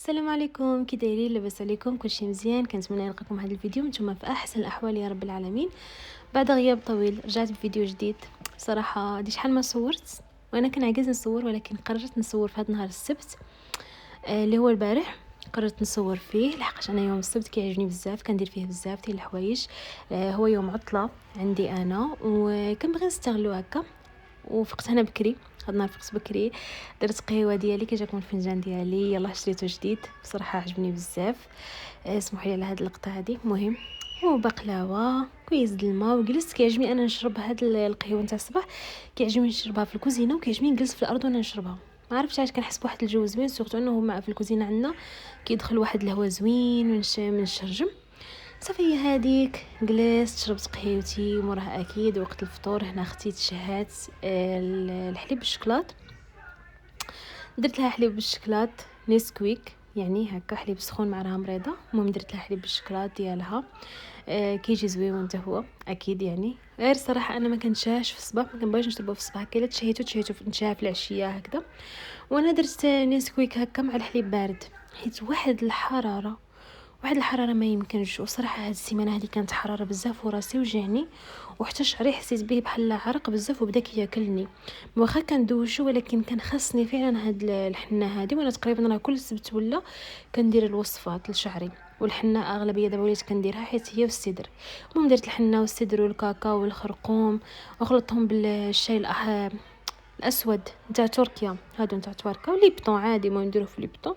السلام عليكم، كي دايرين؟ لاباس عليكم؟ كلشي مزيان؟ كنتمنى نلقاكم هذا الفيديو نتوما في احسن الاحوال يا رب العالمين. بعد غياب طويل رجعت بفيديو جديد. صراحه دي شحال ما صورت وانا كنعجز نصور، ولكن قررت نصور في هذا نهار السبت اللي هو البارح. قررت نصور فيه لحقاش انا يوم السبت كيعجبني بزاف، كندير فيه بزاف ديال الحوايج. هو يوم عطله عندي انا وكنبغي نستغلو هكا. وفقت هنا بكري، هاد النهار فقت بكري، درت قهوه ديالي كي جاكم الفنجان ديالي، يلا شريته جديد بصراحه عجبني بزاف. اسمحوا لي على هاد اللقطه هادي. مهم وبقلاوه كويس د الماء، وجلست كيعجبني انا نشرب هاد القهوه نتاع الصباح. كيعجبني نشربها في الكوزينه، وكيعجبني نجلس في الارض وانا نشربها. ما عرفتش علاش كنحس بواحد الجو زوين، سورتو انه مع في الكوزينه عندنا كيدخل واحد الهواء زوين من الشرجم. صافي هذيك جلست شربت قهيوتي، وموراها اكيد وقت الفطور هنا اختي تشهات الحليب بالشكلاط. درت لها حليب بالشكلاط نيسكويك، يعني هكا حليب سخون مع راه مريضه. المهم درت لها حليب بالشكلاط ديالها. كيجي زوين حتى هو اكيد. يعني غير صراحه انا ما كنشاش في الصباح، ما كنبغيش نشربه في الصباح، كي تشهيتو نشاه في العشيه هكذا. وانا درت نيسكويك هكا مع الحليب بارد، حيت واحد الحراره ما يمكنش. وصراحه هاد السيمانه هذه كانت حراره بزاف وراسي وجعني، وحتى شعري حسيت به بحال عرق بزاف وبدا كياكلني. واخا كندوشو ولكن كان خاصني فعلا هاد الحنه هذه. وانا تقريبا راه كل سبت ولا كندير الوصفات لشعري، والحنه اغلبيه دابا وليت كنديرها حيت هي والسدر. المهم درت الحنه والسدر والكاكاو والخرقوم وخلطتهم بالشاي الاسود نتاع تركيا، هادو نتاع تركيا وليبطون عادي، ما نديروه في ليبطون.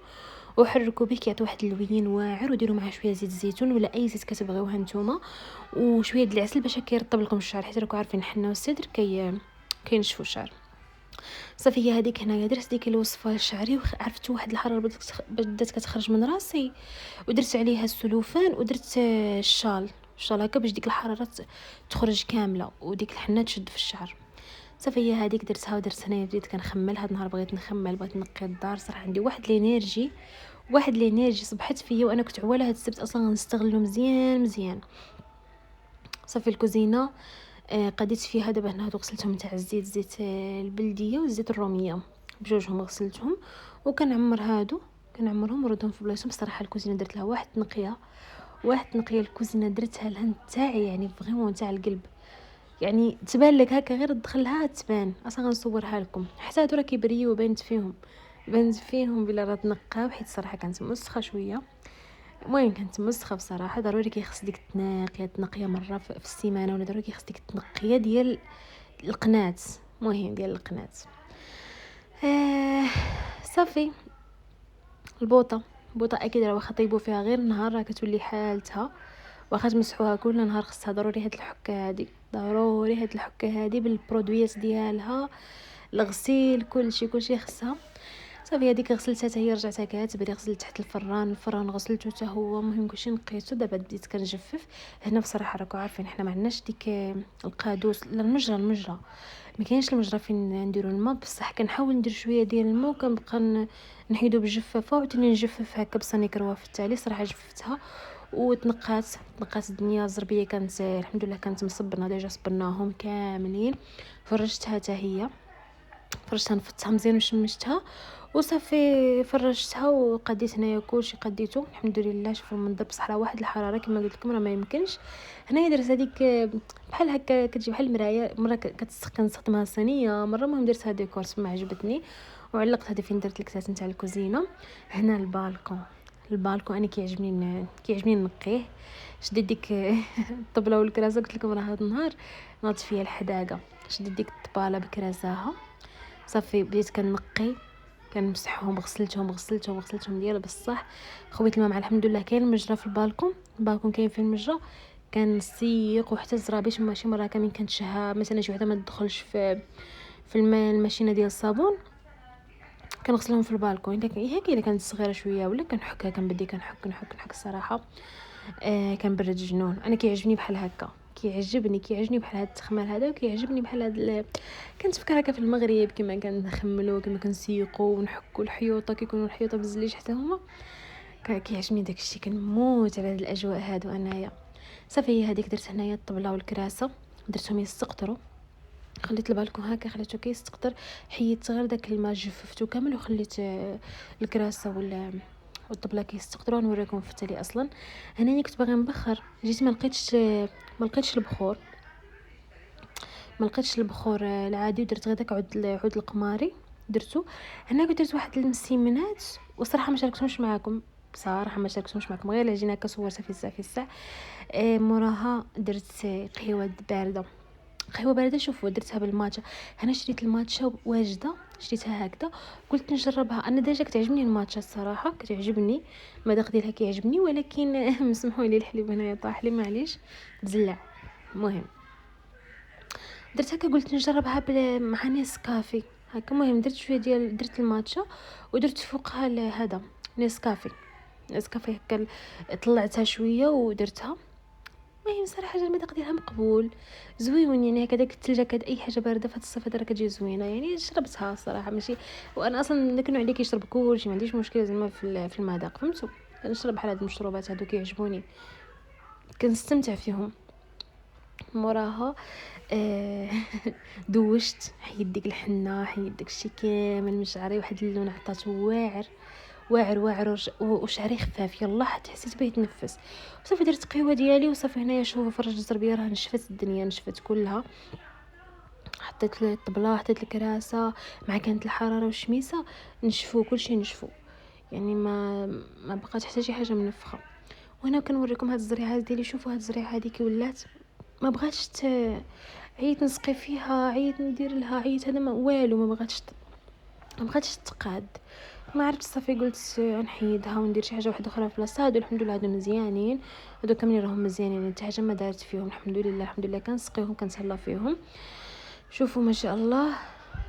وحركوا به كيعطي واحد اللوين واعر، وديروا معاه شويه زيت الزيتون ولا اي زيت كتبغيوها نتوما، وشويه د العسل باش كيرطب لكم الشعر، حيت راكم عارفين الحنه والسدر كينشفوا الشعر. صافي هي هذيك هنايا درت ديك الوصفه لشعري، وعرفتوا واحد الحراره بدات كتخرج من راسي، ودرت عليها السلوفان ودرت الشال هكا باش ديك الحراره تخرج كامله وديك الحنه تشد في الشعر. صافي هي هذيك درتها ودرت هنايا بديت كنخمل. هاد النهار بغيت نخمل، بغيت نقي الدار. صراحه عندي واحد الانرجي صبحت فيا، وانا كنت عواله هاد السبت اصلا غنستغلو مزيان مزيان. صافي الكوزينه قديت فيها دابا هنا. هادو غسلتهم تاع زيت البلديه والزيت الروميه بجوجهم غسلتهم، كنعمرهم وردهم في بلاصتهم. بصراحه الكوزينه درت لها واحد تنقيه الكوزينه درتها لها تاعي، يعني فريمون تاع القلب. يعني تبان لك هكا غير تدخلها تبان. اصلا غنصورها لكم حتى هادو راه كيبريو بانت فيهم بلا راه تنقاو، حيت صراحه كانت مسخه شويه. المهم كانت مسخه بصراحه. ضروري كيخص ديك التنقيه مره في السيمانه، ولا ضروري كيخص ديك التنقيه ديال القنات. مهم ديال القنات. آه صافي البوطه اكيد راه واخا طيبوا فيها غير نهار راه كتولي حالتها، واخا تمسحوها كل نهار خصها ضروري هاد الحكه هذه بالبرودويات ديالها، الغسيل كلشي خصها. صافي هذيك غسلتها حتى هي رجعتها كتبري. غسلت تحت الفران غسلته حتى هو. المهم كلشي نقيته. دابا بديت كنجفف هنا. بصراحه راكم عارفين حنا ما عندناش ديك القادوس، لا المجرى ما كاينش المجرى فين نديروا الماء. بصح كنحاول ندير شويه ديال الماء وكنبقى نحيدو بالجفافه وعاوتاني نجفف هكا بصاني كروه في التالي. صراحه جففتها وتنقات الدنيا. الزربيه كانت الحمد لله كانت مصبنا ديجا، صبناهم كاملين. فرشتها حتى هي، نفتها مزيان وشمشتها وصافي. فرشتها وقديت هنايا كلشي قديته الحمد لله. شوفوا المنظر. بصح راه واحد الحراره كما قلت لكم راه ما يمكنش. هنايا درت هذيك بحال هكا كتجي بحال المرايه، مره كنستخدمها صينيه، مره المهم درتها ديكور ما عجبتني وعلقت هذه فين درت الكتات نتاع الكوزينه. هنا البالكون انا كيعجبني نقيه. شديت ديك الطبله والكراسه، قلت لكم راه هذا النهار ناضت فيا الحداقه. شديت ديك الطباله بكراساها. صافي بديت كنقي، كنمسحهم غسلتهم ديال بصح. خويت الماء مع الحمد لله كاين المجرى في البالكون كاين فيه المجرى. كان السيق وحتى الزرابيش ماشي مره كامل كنتشها مثلا شي وحده ما تدخلش في الماء الماشينه ديال الصابون. كنغسلهم في البالكون. هي كاينه كانت صغيره شويه ولا كنحكها، كنبدي كنحك الصراحه. كنبرد جنون. انا كيعجبني بحال هكا، كيعجبني بحال هاد التخمال هذا، وكيعجبني بحال هاد كنتفكر هكا في المغرب كما كنخملوا كما كنسيقوا ونحكوا الحيوطه، كيكونوا الحيوطه بزليج حتى هما. كيعجبني داكشي، كنموت على هاد الاجواء هادو انايا. صافي هذيك درت هنايا الطبله والكراسه، درتهم يستقطروا. خليت البالكون هكا خليته كيستقطر. حيدت غير داك الماء، جففته كامل وخليت الكراسه والطبله كيستقطروا. نوريكم في التالي. اصلا هنايا كنت باغي نبخر، جيت ما لقيتش البخور، العادي، ودرت غير داك عود القماري درتو. هنا كنت درت واحد المسيمنات، وصراحه ما شاركتهمش معكم، بصراحه ما شاركتهمش معكم، غير العجينه هكا صورتها في الساع. موراها درت قهوه بارده. قهوه بارده شوفوا درتها بالماتشا. انا شريت الماتشا واجده، شريتها هكذا، قلت نجربها. انا ديجا كتعجبني الماتشا الصراحه، كتعجبني المذاق ديالها كيعجبني، ولكن مسمحوا لي الحليب هنايا طاح لي معليش تزلع. المهم درت هكا، قلت نجربها مع نيسكافي هكا. المهم درت شويه درت الماتشا، ودرت فوقها هذا نيسكافي هكا، طلعتها شويه ودرتها. المهم صراحه المذاق ديالها مقبول، زوين يعني هكا. داك الثلجه اي حاجه بارده في الصيف هذا راه كتجي زوينه يعني. شربتها صراحه ماشي، وانا اصلا داك النوع اللي كيشرب كلشي، ما عنديش مشكل زعما في المذاق، فهمتوا؟ كنشرب بحال هاد المشروبات هادو كيعجبوني، كنستمتع فيهم. موراها دوشت، حيد ديك الحنه، حيد داكشي كامل من شعري، واحد اللون عطاته واعر وشعري خفاف، يلا حتى حسيت بيه يتنفس. وصافي درت قهوه ديالي وصافي. هنايا شوفوا فرج الزربيه راه نشفت الدنيا، نشفت كلها. حطيت الطبله، حطيت الكراسه مع كانت الحراره والشميسه، نشفوا كلشي نشفوا يعني، ما بقات حتى شي حاجه منفخه. وهنا كنوريكم هاد الزريعه ديالي. شوفوا هاد الزريعه هذه كي ولات، ما بغاتش عييت نسقي فيها، عييت ندير لها، عييت هذا ما والو، ما بغاتش تقاد. ما عرفت صافي قلت نحيدها وندير شي حاجه واحده اخرى في بلاصتها. هادو الحمد لله هادو مزيانين، هادو كاملين راهم مزيانين، حتى حاجه ما دارت فيهم الحمد لله. كنسقيهم كنتهلا فيهم. شوفوا ما شاء الله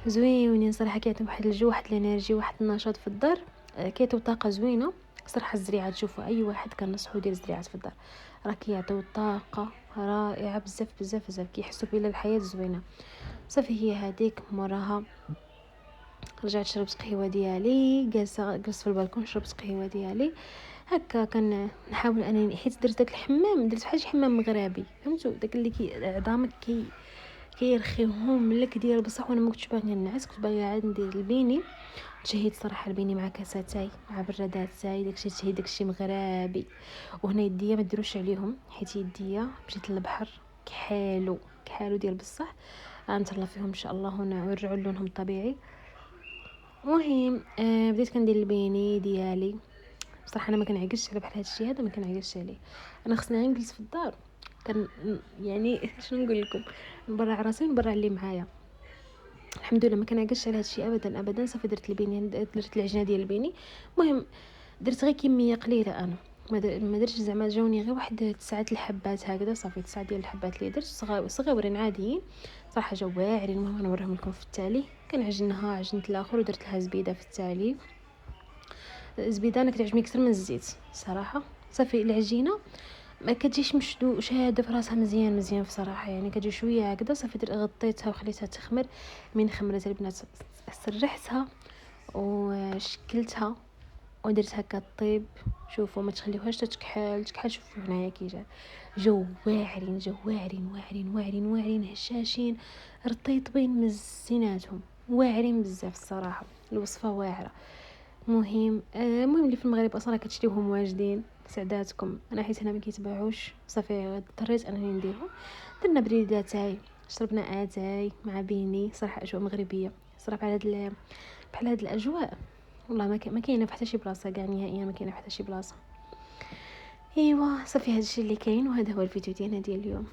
زوينين صراحه، كيعطيو واحد الجو، واحد الانرجي، واحد النشاط في الدار، كيعطيو طاقه زوينه صراحه. الزريعات شوفوا اي واحد كنصحو يدير زريعات في الدار، راه كيعطيو طاقه رائعه بزاف، كيحسوا بلا الحياه زوينه. صافي هي هذيك. موراها رجعت شربت قهوه ديالي، جلست في البالكون شربت قهوه ديالي هكا. نحاول انني حيت درت داك الحمام، درت بحال شي حمام مغربي، فهمتوا؟ داك اللي عظامك كيرخيهم لك ديال بصح. وانا ما كنتش باغيه ننعس، كنت باغيه عاد ندير البيني. تشهيت صراحه البيني مع كاساتاي مع براداتاي، داكشي تشهيت داكشي مغربي. وهنا يديا ما ديروش عليهم، حيت يديا مشيت للبحر كحالو ديال بصح، غنتهلا فيهم ان شاء الله ونرجعوا لونهم الطبيعي. المهم بديت كندير البيني ديالي. بصراحه انا ما كنعقلش على بحال هادشي هذا، ما كنعقلش عليه. انا خصني غير نجلس في الدار، كان يعني شنو نقول لكم، نبرع راسي ونبرع اللي معايا. الحمد لله ما كنعقلش على هادشي ابدا. صافي درت البيني، درت العجينه ديال البيني. المهم درت غير كميه قليله، انا ما درتش زعما، جاوني غير واحد 9 الحبات هكذا. صافي 9 ديال الحبات اللي درت صغيورين عاديين صراحه، جاو واعرين. المهم غنوريهم لكم في التالي. عجنت الاخر ودرت لها زبيده في التالي. الزبيده انا كتعجبني اكثر من الزيت صراحه. صافي العجينه ما كتجيش شاده في راسها مزيان بصراحه يعني، كتجي شويه هكذا. صافي غطيتها وخليتها تخمر. من خمرت البنات سرحتها وشكلتها ودرت هكا الطيب. شوفوا ما تخليوهاش تكحل. شوفوا هنايا كي جو واعرين هشاشين رطيطبين مزيناتهم، واعرين بزاف الصراحه. الوصفه واعره. المهم اللي في المغرب اصلا كتشريوهم واجدين، سعداتكم. انا حيت هنا ما كيتباعوش صافي اضطريت انني نديرهم. درنا بريداتاي، شربنا اتاي مع بيني، صراحه اجواء مغربيه صراحه. بحال هاد الاجواء والله ما كاينه في حتى شي بلاصه كاع نهائيا، ما كاينه في حتى شي بلاصه. ايوا صافي هادشي اللي كاين، وهذا هو الفيديو ديالنا ديال اليوم.